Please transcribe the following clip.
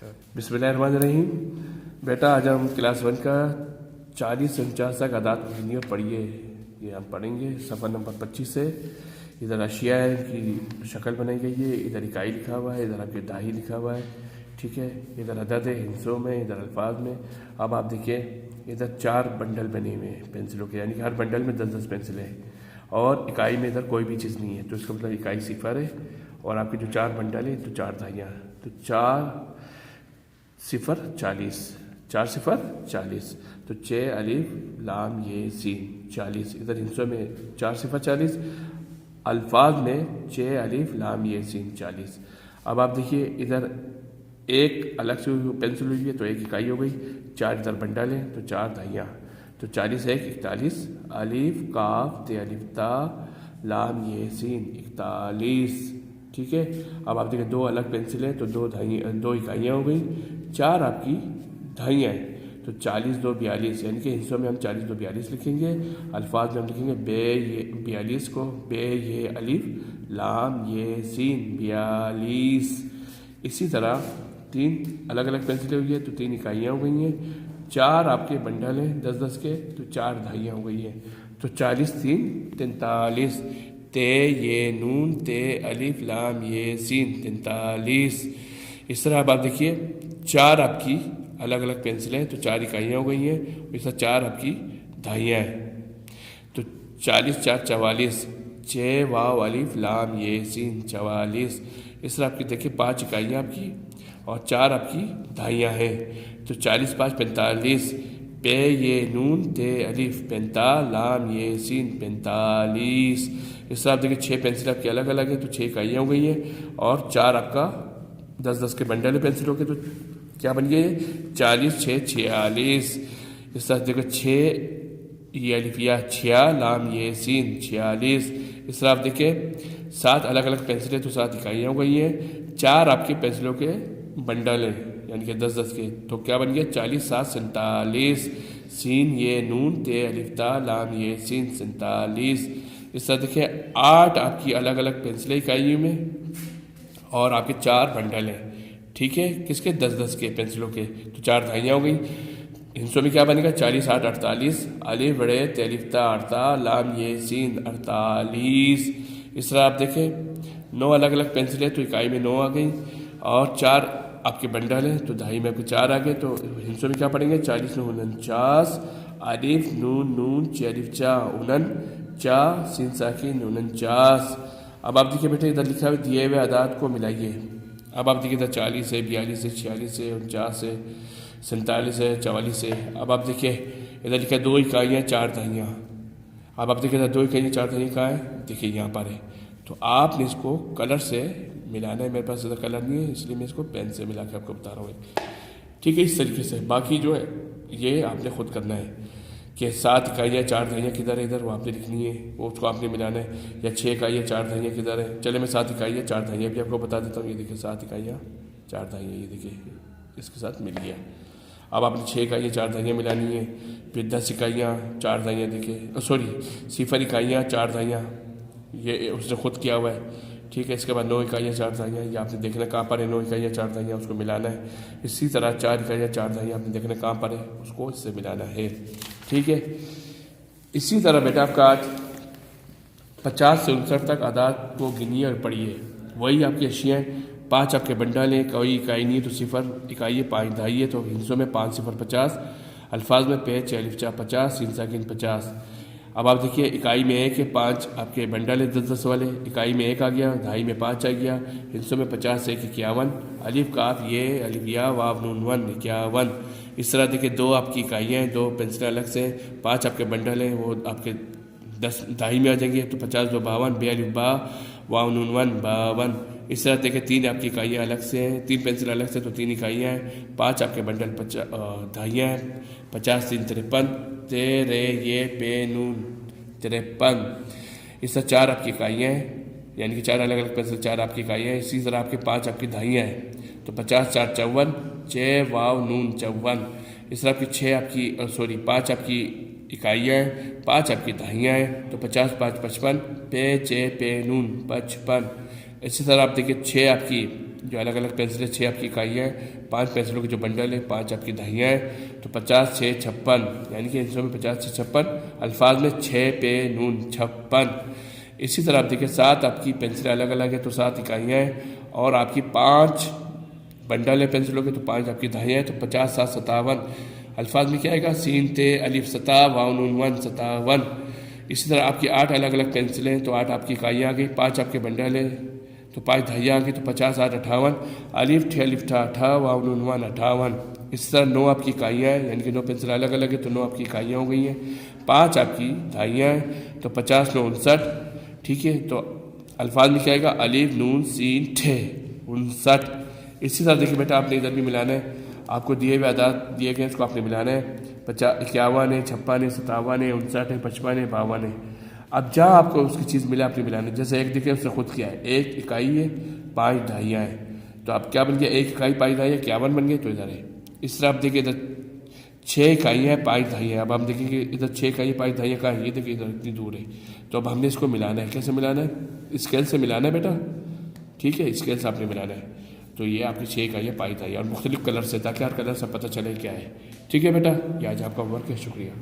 बिस्मिल्लाहिर्रहमानिर्रहीम। बेटा आज हम क्लास 1 का 40 से 49 तक आदात को गिनिए और पढ़िए। ये हम पढ़ेंगे सफ़र नंबर 25 से। इधर अशिया की शक्ल बनाई गई है, इधर इकाई लिखा हुआ है, इधर आपके दाही लिखा हुआ है, ठीक है। इधर अदद है हिस्सों में, इधर अल्फाज में। अब आप देखिए इधर 4 बंडल बने हुए हैं पेंसिलों के, यानी कि हर बंडल में 10-10 पेंसिलें हैं और इकाई में इधर कोई भी चीज़ नहीं है, तो इसका मतलब इकाई सिफर है। और आपके जो 4 बंडल है तो 4 दाहियाँ, तो 4 सिफर 40, 4 सिफर 40, तो 6 अलिफ लाम ये सीन 40। इधर हिस्सों में 4 सिफर 40, अल्फाज में 6 अलिफ लाम ये सीन 40। अब आप देखिए इधर एक अलग से पेंसिल हुई है तो एक इकाई हो गई, 4 इधर बंडल है तो 4 दाहियाँ, तो 40 है 41, अलिफ काफ ते अलिफ ता लाम ये सीन 41, ठीक है। अब आप देखिए 2 अलग पेंसिल हैं तो 2 इकाइयाँ हो गई, 4 आपकी दाहियाँ हैं, तो 40 2 42, यानी कि हिस्सों में हम 40 2 42 लिखेंगे। अल्फाज में हम लिखेंगे बे ये 42 को, बे ये अलिफ लाम ये सीन 42। इसी तरह 3 अलग अलग पेंसिलें हुई है तो 3 इकाइयाँ हो गई हैं, 4 आपके बंडल हैं 10-10 के तो 4 दाहियाँ हो गई हैं, तो 40 3 43, ते ये नून ते अलिफ लाम ये सीन 43। इस तरह अब आप देखिए 4 आपकी अलग अलग पेंसिलें तो 4 इकाइयाँ हो गई हैं, इस तरह 4 आपकी दाहियाँ हैं, तो 40 4 44, 6 वाव अलिफ लाम ये सीन 44। इस तरह आपकी देखिए 5 इकाइयाँ आपकी और 4 आपकी दाहियाँ हैं, तो 40 5 45, पे ये नून ते अलिफ 45 लाम ये सीन 45। इस तरह आप देखिए 6 पेंसिल आपकी अलग अलग है तो 6 इकाइयाँ हो गई हैं और 4 आपका 10-10 के बंडल है पेंसिलों के, तो क्या बन गए 40 6 46। इस तरह देखो 6 ये अलिफिया 6 लाम ये सीन 46। इस तरह आप देखिए 7 अलग अलग पेंसिलें तो 7 इकाइयाँ हो गई हैं, 4 आपके पेंसिलों के बंडल हैं यानी कि 10-10 के, तो क्या बन गया 40 7 47, सीन ये नून ते अलिफ्ता लाम ये सीन 47। इस तरह देखिए 8 आपकी अलग अलग पेंसिलें इकाइयों में और आपके 4 बंडल हैं, ठीक है, किसके 10-10 के पेंसिलों के, तो 4 दाहियाँ हो गई। हिस्सों में क्या बनेगा 40 8 48, अलिफ बड़े ते अलिफ्ता अड़ता लाम ये सीन 48। इस तरह आप देखें 9 अलग अलग पेंसिलें तो इकाई में 9 आ गई और 4 आपके बंडल हैं तो दाई में आपके 4 आ गए, तो हिस्सों में क्या पढ़ेंगे 40 9 49, अलिफ नून नून चे अलिफ चा उनन चा सीन साकिन 49। अब आप देखिए बेटे इधर लिखा हुआ दिए हुए आदात को मिलाइए। अब आप देखिए इधर 40 है 42 है 46 है 49 है 47 है 44 है। अब आप देखिए इधर लिखा है 2 इकाइयाँ 4 दाहियाँ। अब आप देखिए इधर 2 इकाइयाँ 4 दाहियाँ कहाँ है, देखिए यहाँ पर है, तो आपने इसको कलर से मिलाना है। मेरे पास इधर कलर नहीं है इसलिए मैं इसको पेन से मिला के आपको बता रहा हूँ, ठीक है। इस तरीके से बाकी जो है ये आपने खुद करना है कि 7 इकाइयाँ 4 दाहियाँ किधर है, इधर वो आपने लिखनी है, वो उसको आपने मिलाना है। या 6 इकाइयाँ 4 दाहियाँ किधर है, चले मैं 7 इकाइयाँ 4 दाहियाँ भी आपको बता देता हूँ। ये देखिए 7 इकाइयाँ 4 दाहियाँ, ये देखिए इसके साथ मिल गया। अब आपने 6 इकाइयाँ 4 दाहियाँ मिलानी है, फिर 10 इकाइयाँ 4 दाहियाँ, देखिए सॉरी सिफर इकाइयाँ 4 दाहियाँ, ये उसने खुद किया हुआ है, ठीक है। इसके बाद 9 इकाइयाँ 4 दाहियाँ, ये आपने देखना कहाँ पर है 9 इकाइयाँ 4 दाहियाँ, उसको मिलाना है। इसी तरह 4 इकाइयाँ 4 दाहियाँ आपने देखना कहाँ पर है, उसको इससे मिलाना है, ठीक है। इसी तरह बेटा आपका आज 50 से 59 तक आदात को गिनिए और पढ़िए। वही आपकी अशियाँ 5 आपके बंडल हैं, कोई इकाई नहीं है तो सिफर इकाई है 5 दाई है, तो हिस्सों में 5 सिफर 50, अल्फाज में पे 6 अलिफ चा 50 सीन साकिन 50। अब आप देखिए इकाई में 1 है, 5 आपके बंडल है 10-10 वाले, इकाई में 1 आ गया, दाई में 5 आ गया, हिस्सों में 50 1 51, अलिफ काफ ये अलिफ या वाव नून 1 51। इस तरह देखिए 2 आपकी इकाइयाँ हैं, 2 पेंसिल अलग से, 5 आपके बंडल हैं, वो आपके 10 दाई में आ जाएंगे, तो 50 2 52, बे अलिफ बा वाव नून 1 52। इस तरह देखिए 3 आपकी इकाइयाँ अलग से हैं, 3 पेंसिल अलग से तो 3 इकाइयाँ हैं, 5 आपके बंडल दाइयाँ हैं, 50 3 53, तेरे ये पे नून 53। इस तरह 4 आपकी इकाइयाँ हैं, यानी कि 4 अलग अलग पेंसिल 4 आपकी इकाइयाँ हैं। इसी तरह आपके 5 आपकी दाइयाँ हैं, तो 50 4 54, 6 वाव नून 54। इस तरह आपकी 6 आपकी सॉरी 5 आपकी इकाइयाँ हैं, 5 आपकी दाइयाँ हैं, तो 50 5 55, पे चे पे नून 55। इसी तरह आप देखिए 6 आपकी जो अलग अलग पेंसिलें 6 आपकी इकाइयाँ हैं, 5 पेंसिलों के जो बंडल है, 5 आपकी दहियाँ हैं, तो 50 6 56, यानी कि इसमें 50 से 56 अल्फाज में 6 पे नून 56। इसी तरह आप देखिए 7 आपकी पेंसिलें अलग अलग है तो 7 इकाइयाँ हैं, और आपकी 5 बंडल है पेंसिलों के तो 5 आपकी दहियाँ हैं, तो 50 7 57 अल्फाज में क्या आएगा, सीन ते अलिफ सता वाव नून वन 57। इसी तरह आपकी 8 अलग अलग पेंसिलें हैं तो 8 आपकी इकाइयाँ आ गई, 5 आपके बंडल है तो 5 दहियाँ आ गई, तो 50 8 58 अलिफ ठे अलिफ ठा ठा वाव नून वन 58। इस तरह 9 आपकी इकाइयाँ हैं, यानी कि 9 पेंसिल अलग अलग है तो 9 आपकी इकाइयाँ हो गई हैं, 5 आपकी दहियाँ हैं तो 50 9 59। ठीक है, तो अल्फाज में क्या आएगा, अलिफ नून सीन ठे 59। इसी तरह देखिए बेटा आपने इधर भी मिलाना है, आपको दिए हुए आदात दिए गए इसको आपने मिलाना है, 51 है 56 है 57 है 59 है 55 है 52 है। अब जहाँ आपको उसकी चीज़ मिला आपने मिलाना है, जैसे एक देखिए उसने खुद किया है, 1 इकाई है 5 दहियाँ हैं, तो अब क्या बन गया, 1 इकाई 5 दहियाँ 51 बन गए, तो इधर है। इस तरह आप देखिए इधर 6 इकाइयाँ हैं 5 दहियाँ, अब हम देखेंगे इधर 6 इकाई 5 दहियाँ कहाँ है, ये देखिए इधर इतनी दूर है, तो अब हमने इसको मिलाना है। कैसे मिलाना है, स्केल से मिलाना है बेटा, ठीक है, स्केल से आपने मिलाना है। तो ये आपकी 6 इकाइयाँ 5 दहियाँ और मुख्तलिफ कलर से, ताकि हर कलर से पता चले क्या है। ठीक है बेटा, ये आज आपका वर्क है, शुक्रिया।